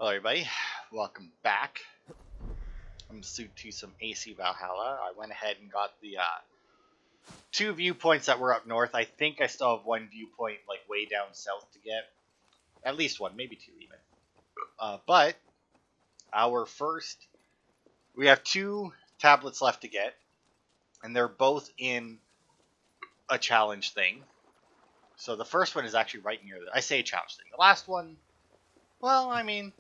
Hello everybody, welcome back. I'm suited to some AC Valhalla. I went ahead and got the two viewpoints that were up north. I think I still have one viewpoint like way down south to get. At least one, maybe two even. But our first, we have two tablets left to get, and they're both in a challenge thing. So the first one is actually right near I say challenge thing. The last one, well, I mean,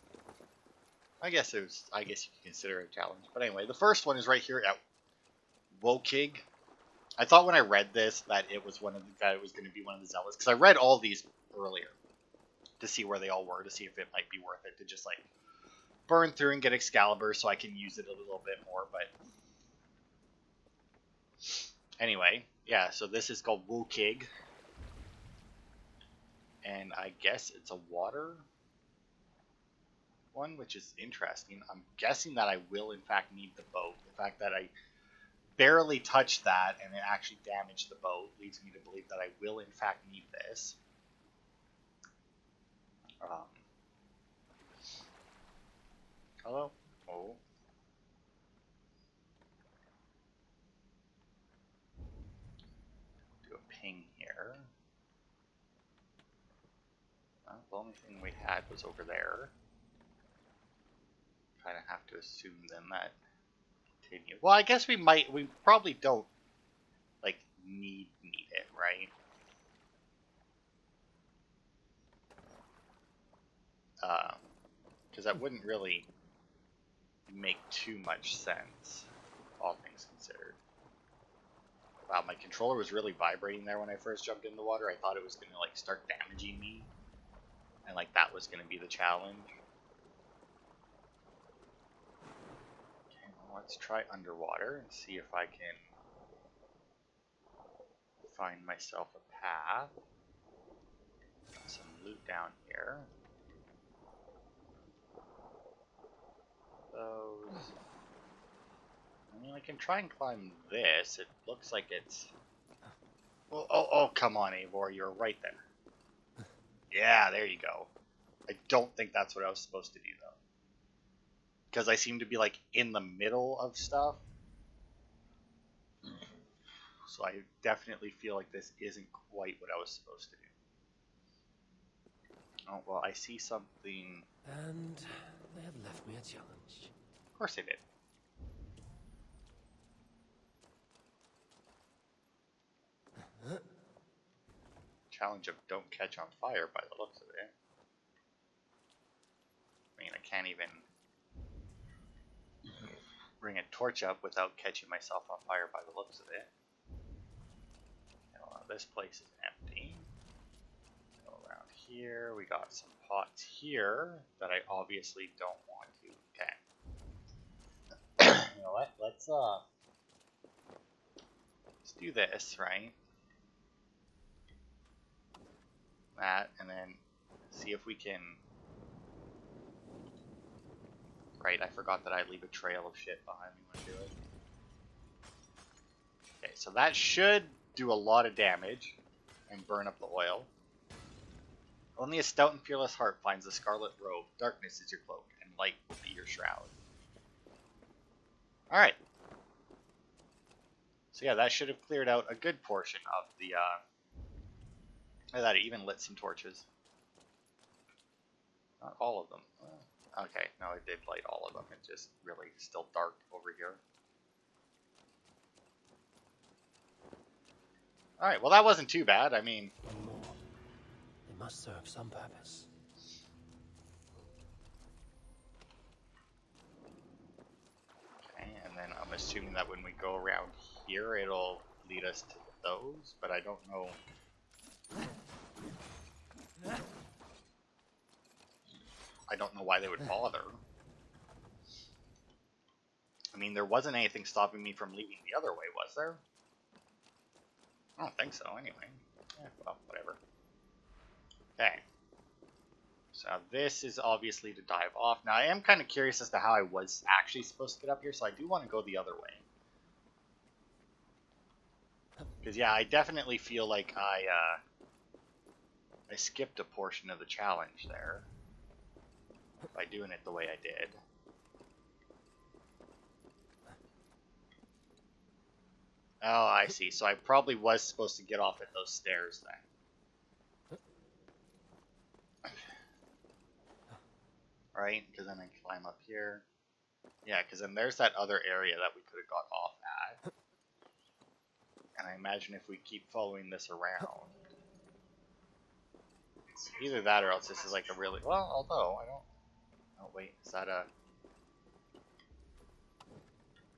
I guess you could consider it a challenge. But anyway, the first one is right here at Wokig. I thought when I read this that it was going to be one of the zealots, because I read all these earlier to see where they all were, to see if it might be worth it to just like burn through and get Excalibur so I can use it a little bit more. But anyway, yeah. So this is called Wokig, and I guess it's a water one, which is interesting. I'm guessing that I will in fact need the boat. The fact that I barely touched that and it actually damaged the boat leads me to believe that I will in fact need this. Hello? Oh. Do a ping here. The only thing we had was over there. Kind of have to assume then that continue. Well, I guess we probably don't like need it, right? Because that wouldn't really make too much sense, all things considered. Wow, my controller was really vibrating there when I first jumped in the water. I thought it was going to like start damaging me, and like that was going to be the challenge. Okay, well, let's try underwater and see if I can find myself a path. Got some loot down here. Those. I mean, I can try and climb this. It looks like it's... Well, oh, come on, Eivor. You're right there. Yeah, there you go. I don't think that's what I was supposed to do, though. Because I seem to be, like, in the middle of stuff. So I definitely feel like this isn't quite what I was supposed to do. Oh, well, I see something... And they have left me a challenge. Of course they did. Challenge of don't catch on fire by the looks of it. I mean, I can't even bring a torch up without catching myself on fire by the looks of it. This place is empty. Go around here. We got some pots here that I obviously don't want to. Okay. You know what? Let's do this, right? That, and then see if we can... Right, I forgot that I leave a trail of shit behind me when I do it. Okay, so that should do a lot of damage and burn up the oil. Only a stout and fearless heart finds the scarlet robe. Darkness is your cloak, and light will be your shroud. Alright. So yeah, that should have cleared out a good portion of the, that even lit some torches. Not all of them. Okay, no, it did light all of them. It's just really still dark over here. Alright, well that wasn't too bad. I mean... One more. It must serve some purpose. Okay, and then I'm assuming that when we go around here, it'll lead us to those, but I don't know... I don't know why they would bother. I mean, there wasn't anything stopping me from leaving the other way, was there? I don't think so, anyway. Yeah, well, whatever. Okay. So this is obviously to dive off. Now, I am kind of curious as to how I was actually supposed to get up here, so I do want to go the other way. Because, yeah, I definitely feel like I skipped a portion of the challenge there. by doing it the way I did. Oh, I see. So I probably was supposed to get off at those stairs then. Right? Because then I climb up here. Yeah, because then there's that other area that we could have got off at. And I imagine if we keep following this around, either that or else this is like a really... Well, although, I don't... Oh, wait. Is that a...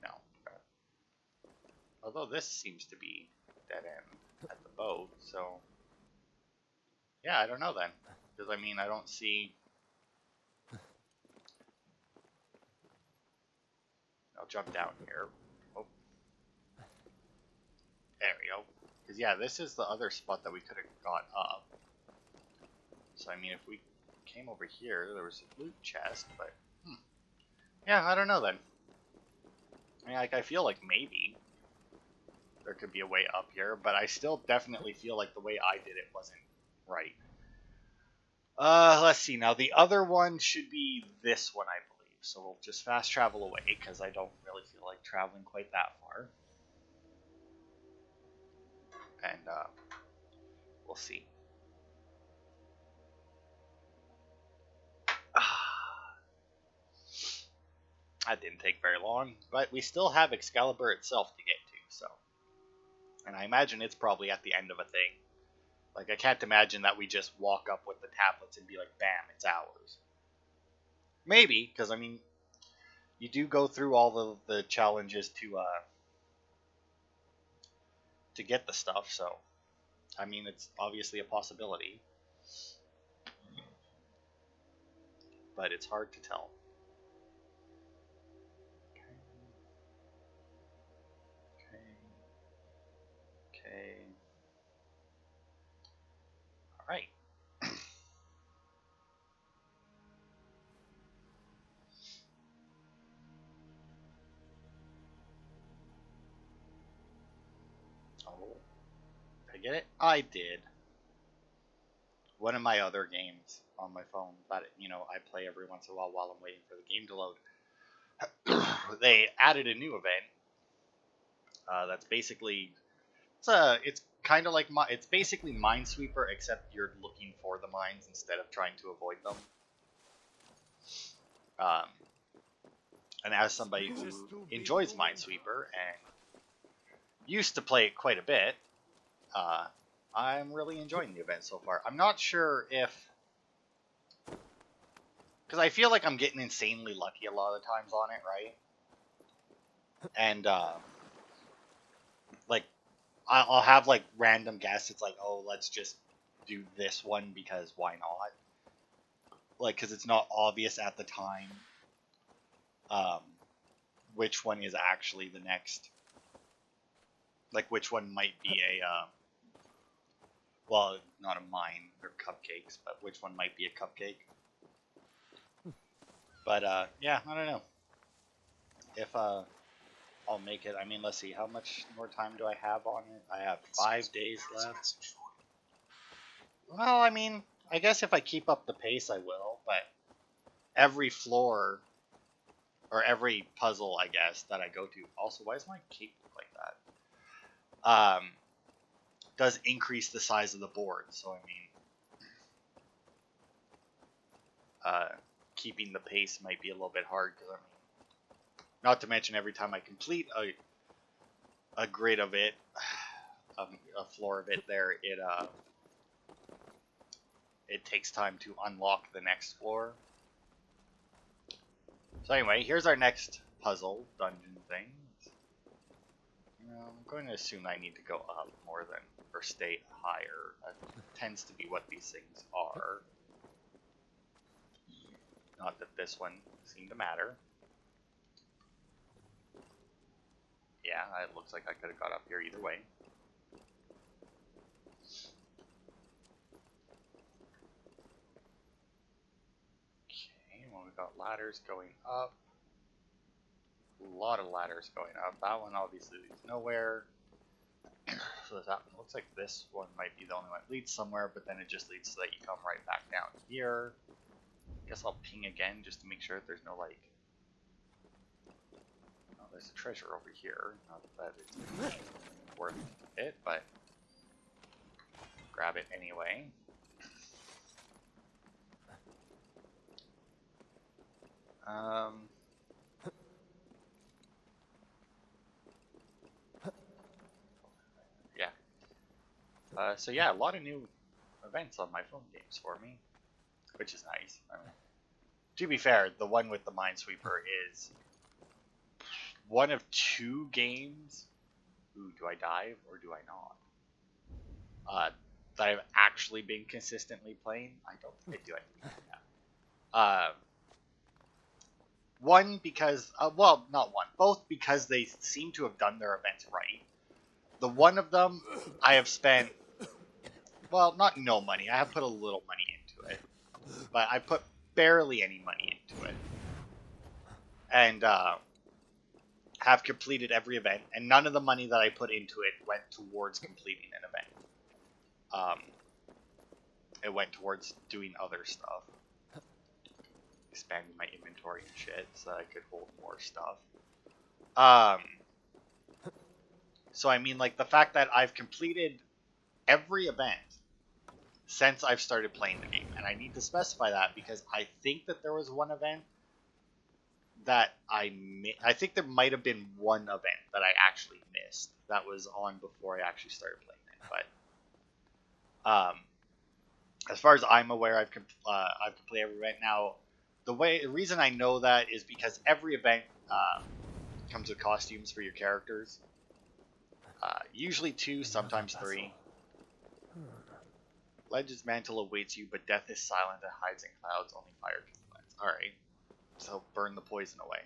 No. Okay. Although this seems to be dead end at the boat, so... Yeah, I don't know then. Because, I mean, I don't see... I'll jump down here. Oh. There we go. Because, yeah, this is the other spot that we could have got up. So, I mean, if we came over here, there was a loot chest, but... Yeah, I don't know then. I mean, like, I feel like maybe there could be a way up here, but I still definitely feel like the way I did it wasn't right. Let's see. Now, the other one should be this one, I believe. So we'll just fast travel away, because I don't really feel like traveling quite that far. And, we'll see. That didn't take very long, but we still have Excalibur itself to get to, so. And I imagine it's probably at the end of a thing. Like, I can't imagine that we just walk up with the tablets and be like, bam, it's ours. Maybe, because, I mean, you do go through all the challenges to get the stuff, so, I mean, it's obviously a possibility. But it's hard to tell. Okay. Alright. Oh. Did I get it? I did. One of my other games on my phone that, you know, I play every once in a while I'm waiting for the game to load. They added a new event. That's basically... It's kind of like... It's basically Minesweeper, except you're looking for the mines instead of trying to avoid them. And as somebody who enjoys Minesweeper and used to play it quite a bit, I'm really enjoying the event so far. I'm not sure if... Because I feel like I'm getting insanely lucky a lot of the times on it, right? And, like, I'll have, like, random guess. It's like, oh, let's just do this one because why not? Like, because it's not obvious at the time which one is actually the next. Like, which one might be a, well, not a mine, they're cupcakes, but which one might be a cupcake. But, yeah, I don't know. If, I'll make it. I mean, let's see, how much more time do I have on it? I have 5 days left. Well, I mean, I guess if I keep up the pace, I will, but every floor, or every puzzle, I guess, that I go to, also, why does my cape look like that? Does increase the size of the board, so I mean, keeping the pace might be a little bit hard, because I mean, not to mention every time I complete a grid of it, a floor of it there, it takes time to unlock the next floor. So anyway, here's our next puzzle dungeon thing. I'm going to assume I need to go up more than, or stay higher. That tends to be what these things are. Not that this one seemed to matter. Yeah, it looks like I could have got up here either way. Okay, well, we've got ladders going up. A lot of ladders going up. That one obviously leads nowhere. So that one looks like this one might be the only one that leads somewhere, but then it just leads so that you come right back down here. guess I'll ping again just to make sure that there's no, like... Oh, there's a treasure over here. Not that it's worth it, but... grab it anyway. Yeah. So yeah, a lot of new events on my phone games for me, which is nice. To be fair, the one with the Minesweeper is one of 2 games. Ooh, do I dive or do I not? That I've actually been consistently playing. I don't think I do anything like that. One because, well, not one, both because they seem to have done their events right. The one of them, I have spent, well, not no money. I have put a little money into it, but I put barely any money into it, and have completed every event. And none of the money that I put into it went towards completing an event. It went towards doing other stuff. Expanding my inventory and shit so that I could hold more stuff. So I mean, like, the fact that I've completed every event since I've started playing the game, and I need to specify that because I think that there was one event that I think there might have been one event that I actually missed that was on before I actually started playing it. But as far as I'm aware, I've completed every event now. The reason I know that is because every event comes with costumes for your characters. Usually 2, sometimes 3. Legend's mantle awaits you, but death is silent and hides in clouds. Only fire can cleanse. Alright. So burn the poison away.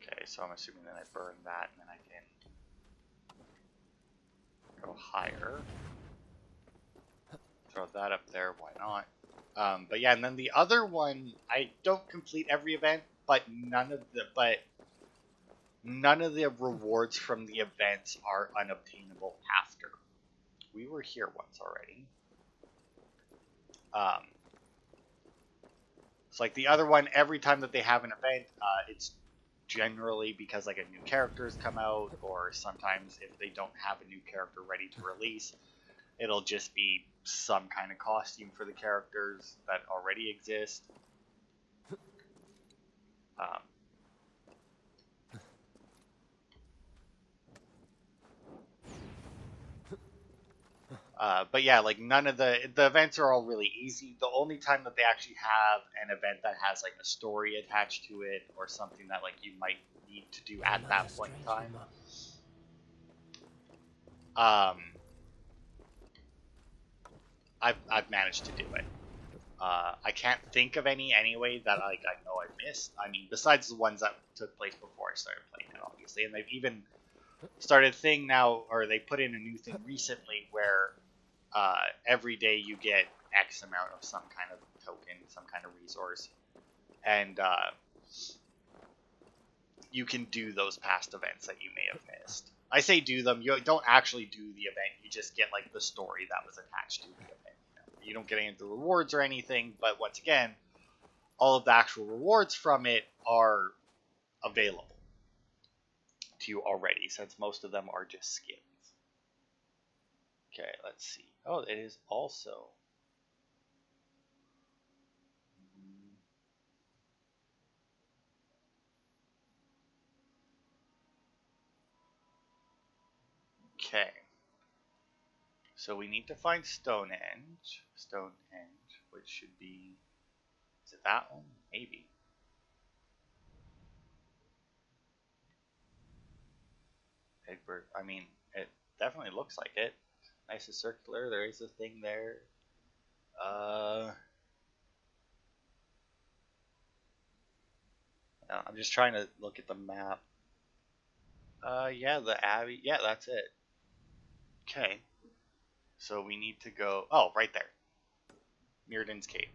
Okay, so I'm assuming that I burn that, and then I can go higher. Throw that up there, why not? But yeah, and then the other one, I don't complete every event, but none of the rewards from the events are unobtainable after. We were here once already. It's like the other one, every time that they have an event, it's generally because like a new character's come out, or sometimes if they don't have a new character ready to release, it'll just be some kind of costume for the characters that already exist. But yeah, like none of the events are all really easy. The only time that they actually have an event that has like a story attached to it or something that like you might need to do at that point in time, I've managed to do it. I can't think of any anyway that like I know I missed. I mean, besides the ones that took place before I started playing it, obviously, and they've even started a thing now, or they put in a new thing recently where every day you get X amount of some kind of token, some kind of resource, and you can do those past events that you may have missed. I say do them, you don't actually do the event, you just get like the story that was attached to the event. You don't get any of the rewards or anything, but once again, all of the actual rewards from it are available to you already, since most of them are just skins. Okay, let's see. Oh, it is also... Okay. So we need to find Stonehenge. Stonehenge, which should be... Is it that one? Maybe. Egbert, I mean, it definitely looks like it. Nice and circular. There is a thing there. I'm just trying to look at the map. Yeah, the Abbey. Yeah, that's it. Okay. So we need to go... Oh, right there. Mirrodin's Cave.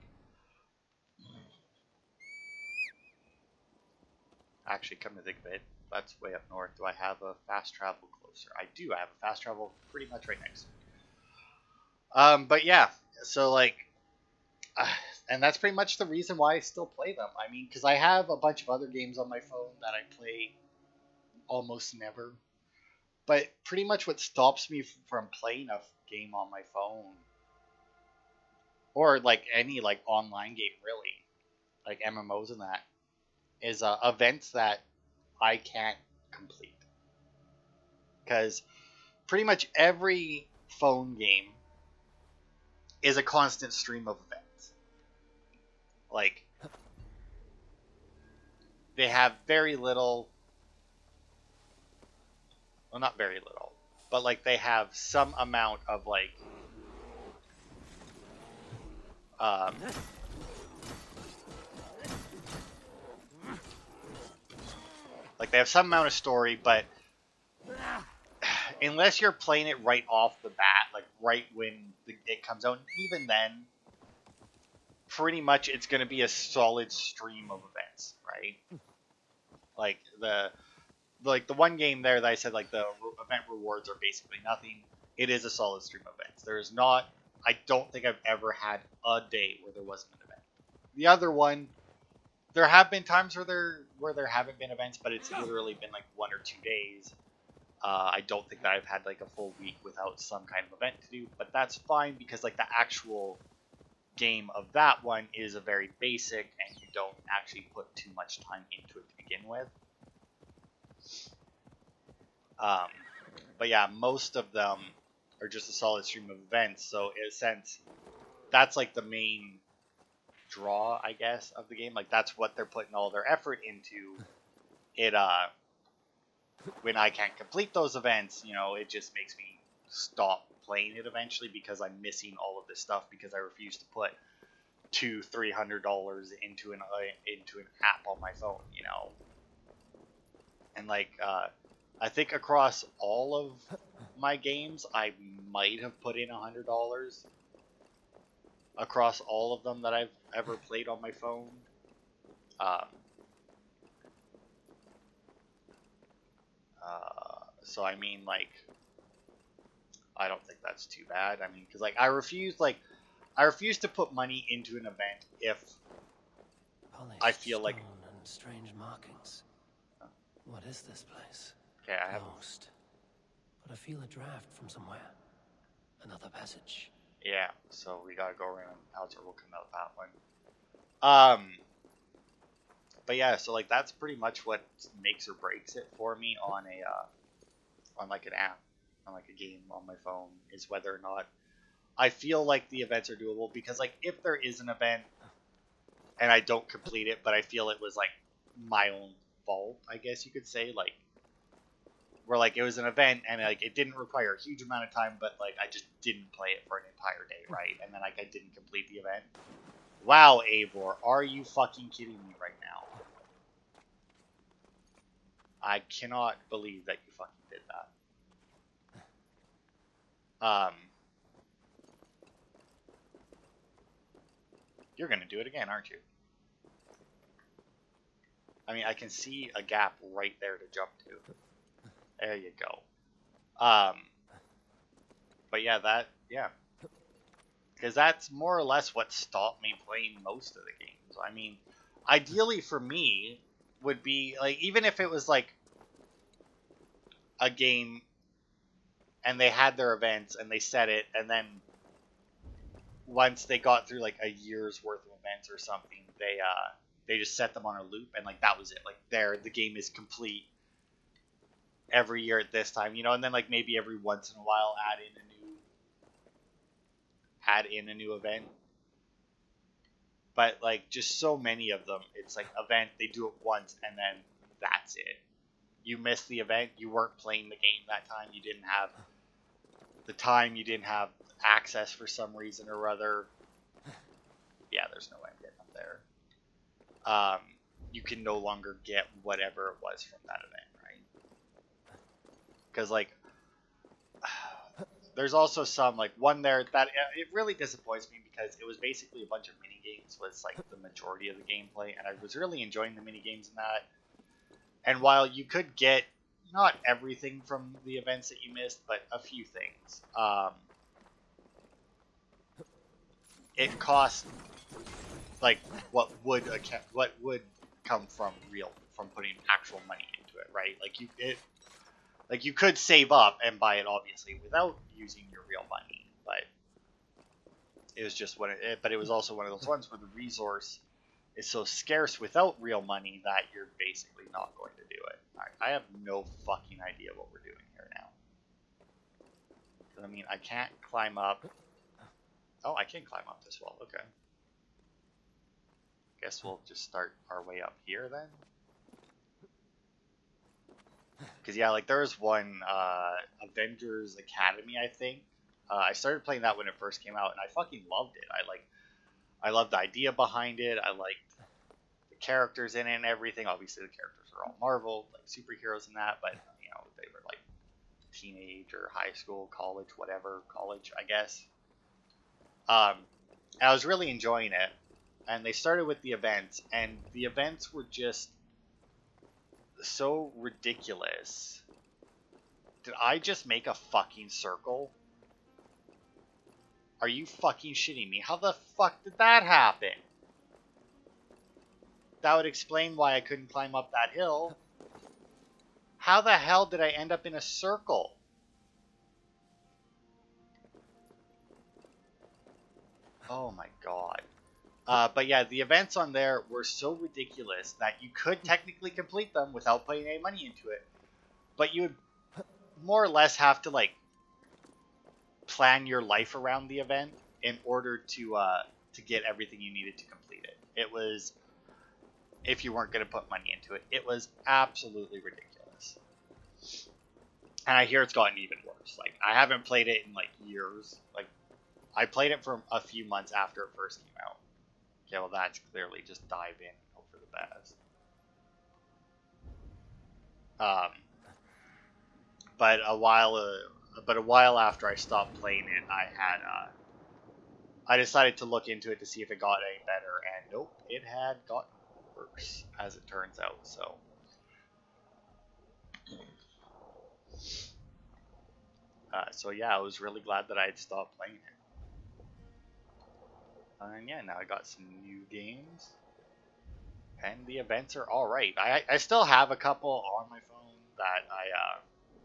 Actually, come to think of it, that's way up north. Do I have a fast travel closer? I do. I have a fast travel pretty much right next to me. But yeah, so like... and that's pretty much the reason why I still play them. I mean, because I have a bunch of other games on my phone that I play almost never. But pretty much what stops me from playing a game on my phone, or like any like online game really, like MMOs and that, is events that I can't complete. Because pretty much every phone game is a constant stream of events. Like, they have very little, well, not very little, but like they have some amount of like, like they have some amount of story, but unless you're playing it right off the bat, like right when it comes out, even then, pretty much it's going to be a solid stream of events, right? Like the one game there that I said like the event rewards are basically nothing. It is a solid stream of events. There is not. I don't think I've ever had a day where there wasn't an event. The other one, there have been times where there haven't been events, but it's literally been like 1 or 2 days. I don't think that I've had like a full week without some kind of event to do, but that's fine because like the actual game of that one is a very basic and you don't actually put too much time into it to begin with. But yeah, most of them are just a solid stream of events, so in a sense, that's like the main draw, I guess, of the game. Like that's what they're putting all their effort into. It when I can't complete those events, you know, it just makes me stop playing it eventually because I'm missing all of this stuff because I refuse to put $200-300 into an app on my phone, you know. And like I think across all of my games, I might have put in $100 across all of them that I've ever played on my phone. So I mean, like, I don't think that's too bad. I mean, because like I refuse to put money into an event if I feel like and strange markings. What is this place? okay, I have Lost. But I feel a draft from somewhere. Another passage. yeah. So we gotta go around. Alter will come out that one. But yeah, so like that's pretty much what makes or breaks it for me on a on like an app, on like a game on my phone, is whether or not I feel like the events are doable. Because like if there is an event and I don't complete it, but I feel it was like my own fault, I guess you could say, like where like it was an event and like it didn't require a huge amount of time, but like I just didn't play it for an entire day, right? And then like I didn't complete the event. Wow, Eivor, are you fucking kidding me right now? I cannot believe that you fucking did that. You're gonna do it again, aren't you? I mean, I can see a gap right there to jump to. There you go. But yeah, because that's more or less what stopped me playing most of the games. I mean, ideally for me would be like, even if it was like a game and they had their events and they set it, and then once they got through like a year's worth of events or something, they just set them on a loop and like that was it. Like the game is complete every year at this time, you know, and then like maybe every once in a while add in a new event. But like just so many of them, it's like event, they do it once and then that's it. You missed the event, you weren't playing the game that time, you didn't have the time, you didn't have access for some reason or other. Yeah, there's no way I'm getting up there. You can no longer get whatever it was from that event, right? Because like there's also some like one there that it really disappoints me because it was basically a bunch of mini games was like the majority of the gameplay, and I was really enjoying the mini games in that. And while you could get not everything from the events that you missed, but a few things, it cost like what would come from putting actual money into it, right? Like you could save up and buy it obviously without using your real money, but it was just but it was also one of those ones where the resource is so scarce without real money that you're basically not going to do it. I have no fucking idea what we're doing here now. I mean, I can't climb up. Oh, I can climb up this wall. Okay. Guess we'll just start our way up here then. Because yeah, like there was one Avengers Academy, I think. I started playing that when it first came out, and I fucking loved it. I loved the idea behind it. I liked the characters in it and everything. Obviously, the characters are all Marvel, like superheroes and that, but you know they were like teenage or high school, college, whatever, college, I guess. And I was really enjoying it. And they started with the events, and the events were just so ridiculous. Did I just make a fucking circle? Are you fucking shitting me? How the fuck did that happen? That would explain why I couldn't climb up that hill. How the hell did I end up in a circle? Oh my god. But yeah, the events on there were so ridiculous that you could technically complete them without putting any money into it. But you would more or less have to like plan your life around the event in order to get everything you needed to complete it. It was, if you weren't going to put money into it, it was absolutely ridiculous. And I hear it's gotten even worse. Like, I haven't played it in like years. Like, I played it for a few months after it first came out. Okay, well that's clearly just dive in and hope for the best. But a while after I stopped playing it, I decided to look into it to see if it got any better, and nope, it had gotten worse, as it turns out. So yeah, I was really glad that I had stopped playing it. And yeah, now I got some new games, and the events are all right. I still have a couple on my phone that I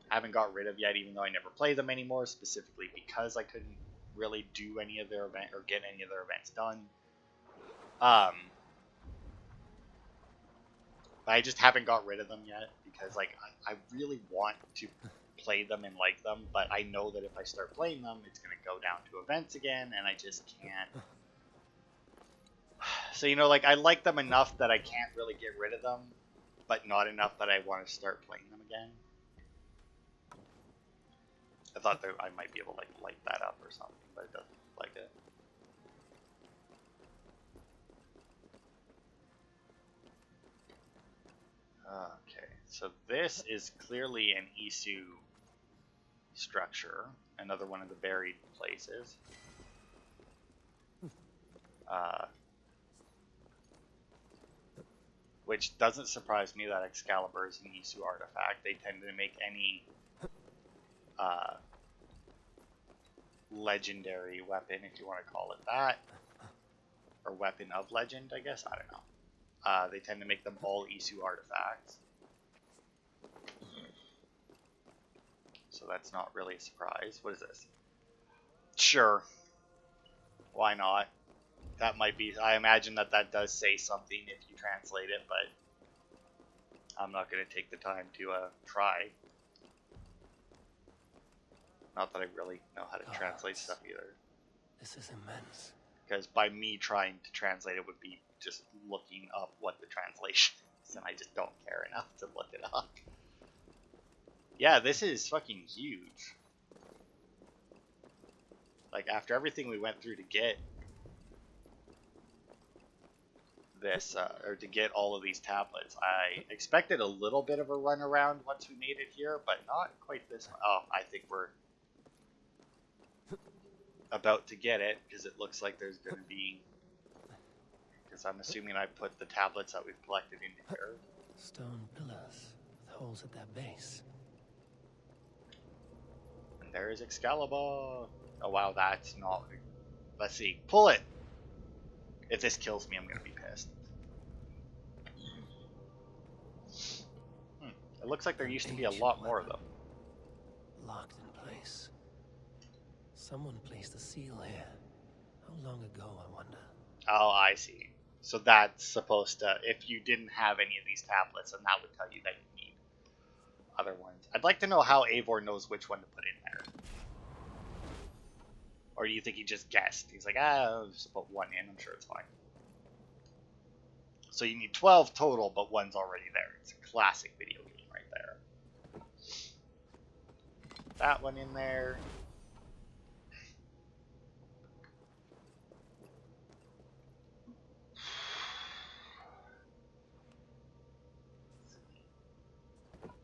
haven't got rid of yet, even though I never play them anymore, specifically because I couldn't really do any of their event or get any of their events done. I just haven't got rid of them yet because like I really want to play them and like them, but I know that if I start playing them, it's gonna go down to events again, and I just can't. So you know, like I like them enough that I can't really get rid of them, but not enough that I want to start playing them again. I thought that I might be able to like light that up or something, but it doesn't look like it. Okay, so this is clearly an Isu structure, another one of the buried places. Which doesn't surprise me that Excalibur is an Isu artifact. They tend to make any legendary weapon, if you want to call it that, or weapon of legend, I guess. I don't know. They tend to make them all Isu artifacts. So that's not really a surprise. What is this? Sure. Why not? That might be... I imagine that does say something if you translate it, but I'm not going to take the time to try. Not that I really know how to translate stuff either. This is immense. Because by me trying to translate it would be just looking up what the translation is, and I just don't care enough to look it up. Yeah, this is fucking huge. Like, after everything we went through to get this, or to get all of these tablets, I expected a little bit of a run around once we made it here, but not quite this one. Oh, I think we're... about to get it because it looks like there's going to be. Because I'm assuming I put the tablets that we've collected into here. Stone pillars with holes at their base. And there is Excalibur. Oh wow, that's not. Let's see. Pull it! If this kills me, I'm going to be pissed. It looks like there used to be a lot more of them. Locked in place. Someone placed a seal here. How long ago, I wonder? Oh, I see. So that's supposed to, if you didn't have any of these tablets, then that would tell you that you need other ones. I'd like to know how Eivor knows which one to put in there. Or do you think he just guessed? He's like, I'll just put one in, I'm sure it's fine. So you need 12 total, but one's already there. It's a classic video game right there. That one in there.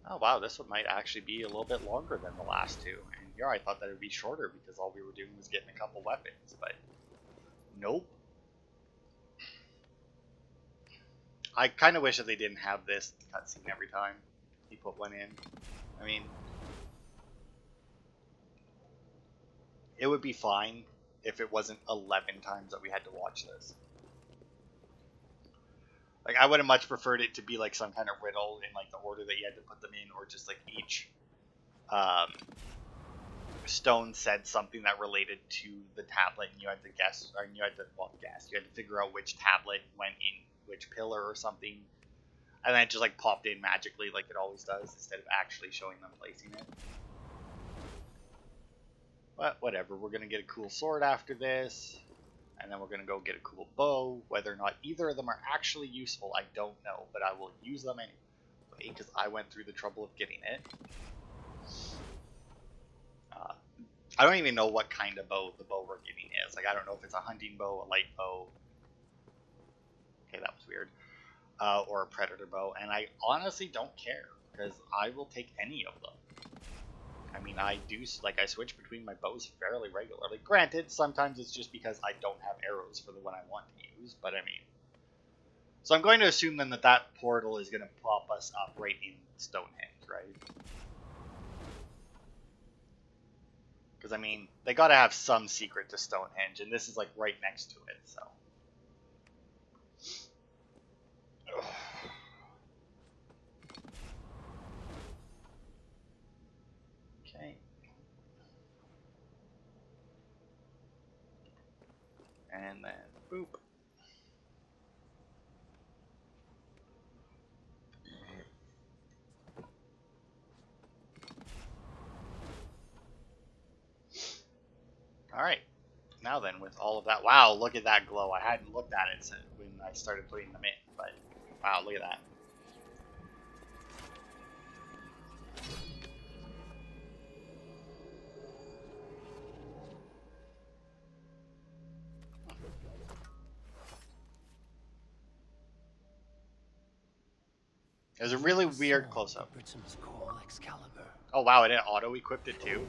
Oh wow, this one might actually be a little bit longer than the last two. And here I thought that it would be shorter because all we were doing was getting a couple weapons, but nope. I kind of wish that they didn't have this cutscene every time you put one in. I mean, it would be fine if it wasn't 11 times that we had to watch this. Like, I would have much preferred it to be like some kind of riddle in like the order that you had to put them in, or just like each stone said something that related to the tablet, and you had to guess, or you had to, well, guess, you had to figure out which tablet went in which pillar or something, and then it just like popped in magically like it always does, instead of actually showing them placing it. But whatever, we're gonna get a cool sword after this. And then we're going to go get a cool bow. Whether or not either of them are actually useful, I don't know. But I will use them anyway, because I went through the trouble of getting it. I don't even know what kind of bow the bow we're getting is. Like, I don't know if it's a hunting bow, a light bow. Okay, that was weird. Or a predator bow. And I honestly don't care, because I will take any of them. I mean, I switch between my bows fairly regularly. Granted, sometimes it's just because I don't have arrows for the one I want to use, but I mean... So I'm going to assume then that that portal is going to pop us up right in Stonehenge, right? Because, I mean, they got to have some secret to Stonehenge, and this is, like, right next to it, so... Okay. And then, boop. Alright. Now then, with all of that... Wow, look at that glow. I hadn't looked at it since when I started putting them in, but... Wow, look at that. It was a really weird close-up. Britain's call Excalibur. Oh wow, it auto-equipped it too?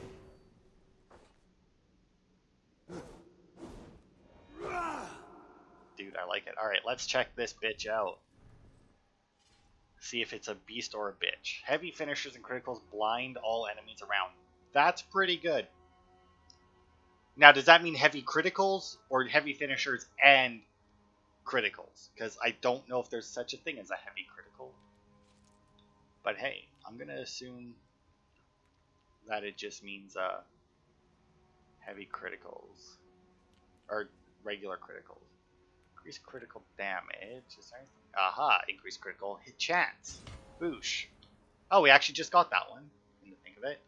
Dude, I like it. Alright, let's check this bitch out. See if it's a beast or a bitch. Heavy finishers and criticals blind all enemies around. That's pretty good. Now, does that mean heavy criticals or heavy finishers and criticals? Because I don't know if there's such a thing as a heavy critical. But hey, I'm going to assume that it just means heavy criticals. Or regular criticals. Increase critical damage. Is there anything? Aha, increase critical hit chance. Boosh. Oh, we actually just got that one. Didn't think of it.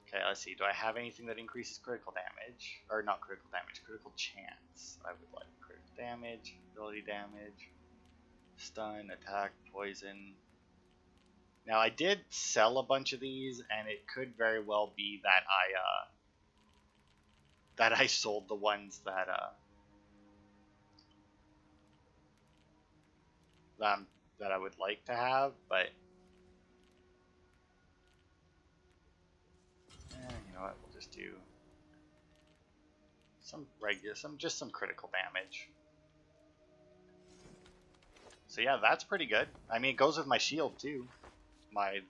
Okay, let's see. Do I have anything that increases critical damage? Or not critical damage, critical chance. I would like critical damage, ability damage, stun, attack, poison. Now, I did sell a bunch of these, and it could very well be that I sold the ones that that I would like to have, but you know what? We'll just do some critical damage. So yeah, that's pretty good. I mean, it goes with my shield too.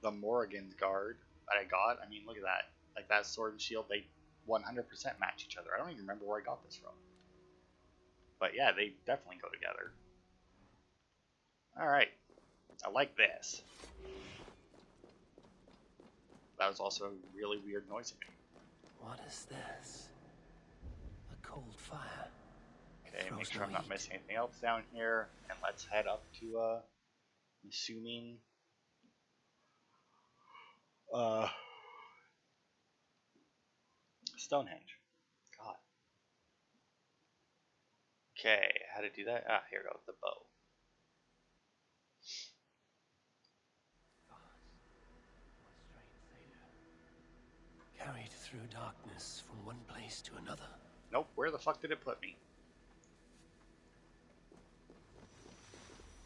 The Morrigan's guard that I got. I mean, look at that. Like that sword and shield, they 100% match each other. I don't even remember where I got this from. But yeah, they definitely go together. Alright. I like this. That was also a really weird noise to me. What is this? A cold fire. Okay, make sure I'm not missing anything else down here. And let's head up to, I'm assuming... Stonehenge. God. Okay, how to do that? Ah, here we go, the bow. Carried through darkness from one place to another. Nope, where the fuck did it put me?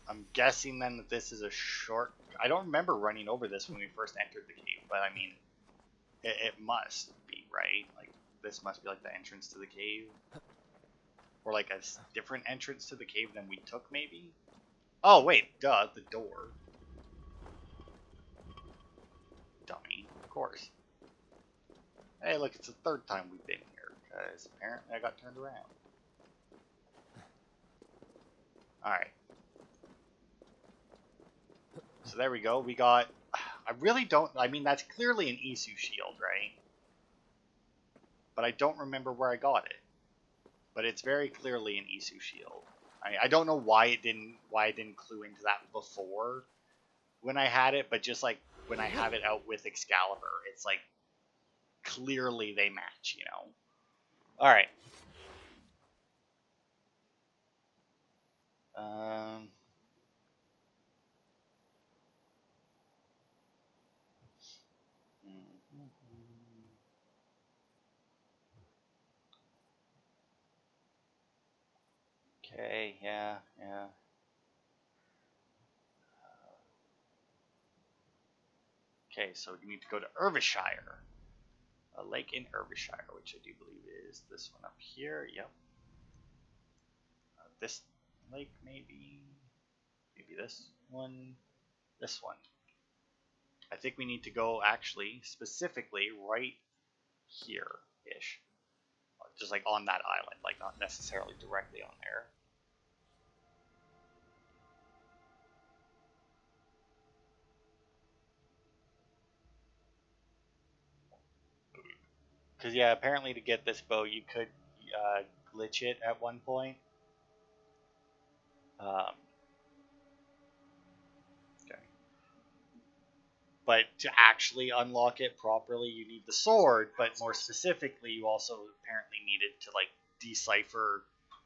I'm guessing then that this is a short... I don't remember running over this when we first entered the cave, but I mean, it must be, right? Like, this must be like the entrance to the cave. Or like a different entrance to the cave than we took, maybe? Oh, wait, duh, the door. Dummy, of course. Hey, look, it's the third time we've been here, because apparently I got turned around. Alright. So there we go, we got... I really don't... I mean, that's clearly an Isu shield, right? But I don't remember where I got it. But it's very clearly an Isu shield. I don't know why I didn't clue into that before when I had it, but just like when I have it out with Excalibur, it's like clearly they match, you know. All right. Okay, yeah. Okay, so you need to go to Irvishire. A lake in Irvishire, which I do believe is this one up here. Yep. This lake, maybe. Maybe this one. This one. I think we need to go actually specifically right here-ish. Just like on that island, like not necessarily directly on there. Because yeah, apparently to get this bow you could glitch it at one point. Okay. But to actually unlock it properly, you need the sword. But more specifically, you also apparently needed to like decipher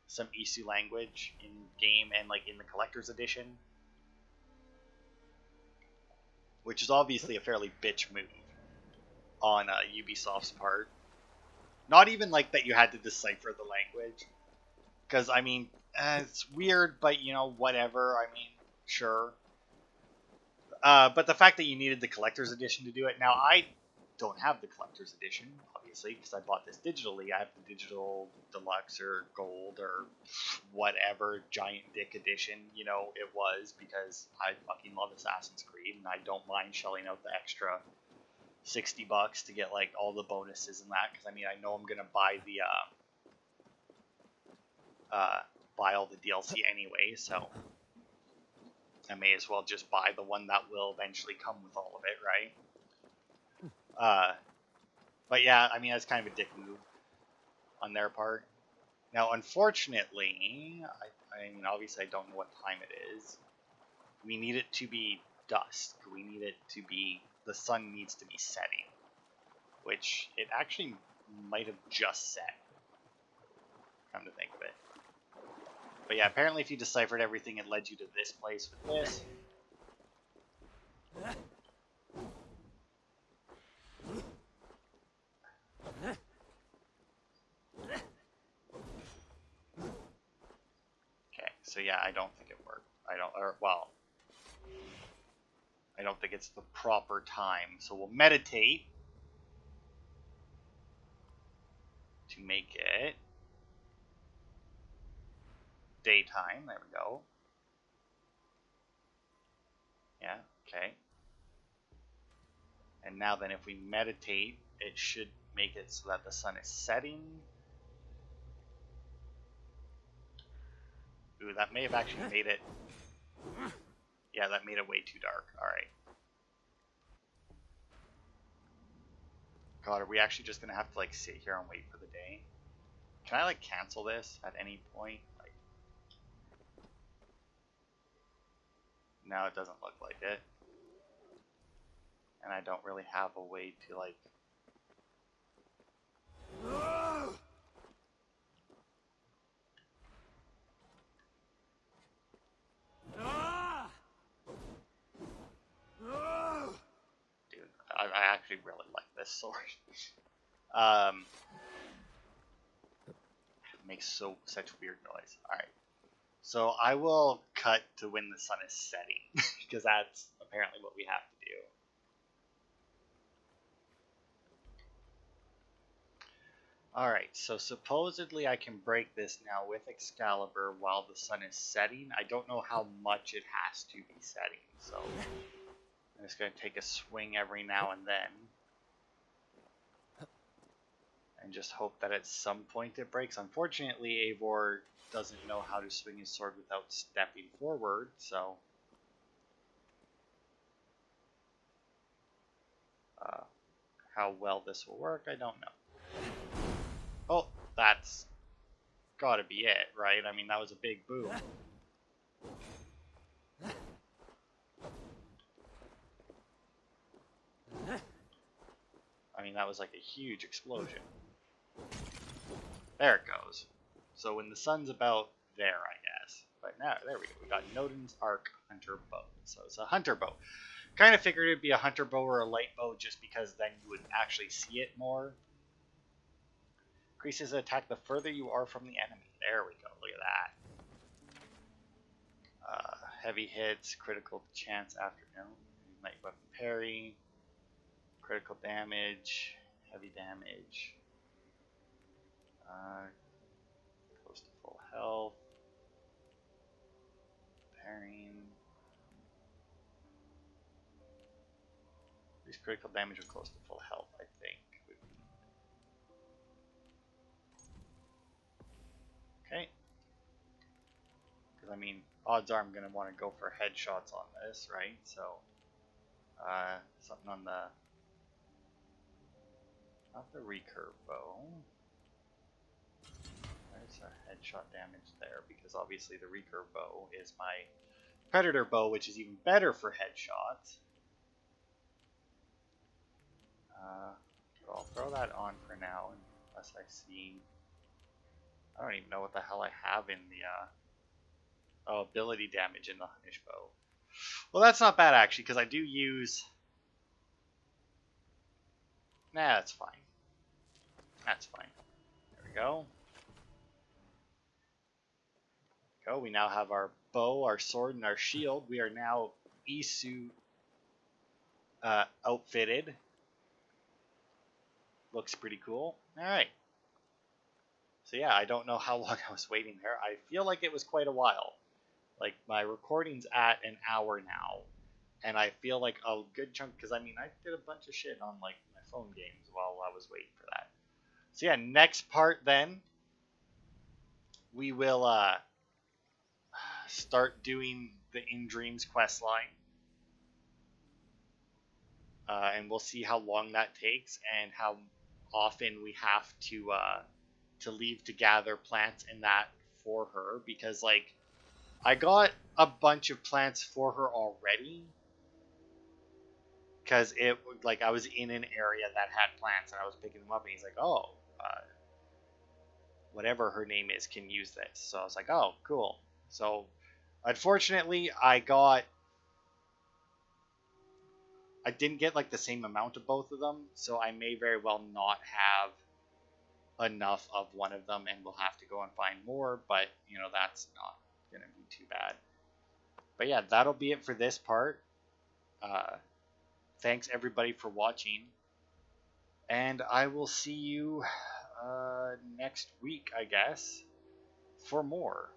some Isu language in game and like in the collector's edition, which is obviously a fairly bitch move on Ubisoft's part. Not even like that you had to decipher the language, because I mean it's weird, but you know, whatever. I mean, sure. But the fact that you needed the collector's edition to do it. Now I don't have the collector's edition, obviously, because I bought this digitally. I have the digital deluxe or gold or whatever giant dick edition, you know, it was, because I fucking love Assassin's Creed and I don't mind shelling out the extra $60 to get like all the bonuses and that, because I mean I know I'm gonna buy the buy all the DLC anyway, so I may as well just buy the one that will eventually come with all of it, right? But yeah, I mean that's kind of a dick move on their part. Now, unfortunately, I mean obviously I don't know what time it is. We need it to be dusk. We need it to be, the sun needs to be setting, which it actually might have just set, come to think of it. But yeah, apparently if you deciphered everything, it led you to this place with this. Okay, so yeah, I don't think it worked. I don't think it's the proper time. So we'll meditate to make it daytime. There we go. Yeah, okay. And now then if we meditate, it should make it so that the sun is setting. Ooh, that may have actually made it... Yeah, that made it way too dark. Alright. God, are we actually just gonna have to, like, sit here and wait for the day? Can I, like, cancel this at any point? Like, no, it doesn't look like it. And I don't really have a way to, like... Dude, I actually really like this sword. It makes such weird noise. Alright. So I will cut to when the sun is setting, because that's apparently what we have to do. Alright, so supposedly I can break this now with Excalibur while the sun is setting. I don't know how much it has to be setting, so I'm just going to take a swing every now and then. And just hope that at some point it breaks. Unfortunately, Eivor doesn't know how to swing his sword without stepping forward, so... how well this will work, I don't know. Oh, that's gotta be it, right? I mean, that was a big boom. I mean, that was like a huge explosion. There it goes. So when the sun's about there, I guess. But now, there we go. We got Nodin's Arc Hunter Bow. So it's a hunter bow. Kind of figured it'd be a hunter bow or a light bow just because then you would actually see it more. Increases attack the further you are from the enemy. There we go. Look at that. Heavy hits, critical chance after light weapon parry, critical damage, heavy damage, close to full health, parrying. Increase critical damage or close to full health, I think. Okay. Because, I mean, odds are I'm going to want to go for headshots on this, right? So, something on the... Not the recurve bow. There's a headshot damage there, because obviously the recurve bow is my predator bow, which is even better for headshots. So I'll throw that on for now, unless I see... I don't even know what the hell I have in the... ability damage in the Hunnish bow. Well, that's not bad, actually, because I do use... Nah, that's fine. That's fine. There we go. We now have our bow, our sword, and our shield. We are now Isu outfitted. Looks pretty cool. Alright. So yeah, I don't know how long I was waiting there. I feel like it was quite a while. Like, my recording's at an hour now. And I feel like a good chunk, because I mean, I did a bunch of shit on, like, my phone games while I was waiting for that. So yeah, next part then, we will start doing the In Dreams quest line. And we'll see how long that takes and how often we have to leave to gather plants and that for her, because like I got a bunch of plants for her already, because it like I was in an area that had plants and I was picking them up, and he's like, oh, whatever her name is can use this. So I was like, oh, cool. So unfortunately I didn't get like the same amount of both of them, so I may very well not have enough of one of them, and we'll have to go and find more, but you know, that's not gonna be too bad. But yeah, that'll be it for this part. Thanks everybody for watching, and I will see you next week, I guess, for more.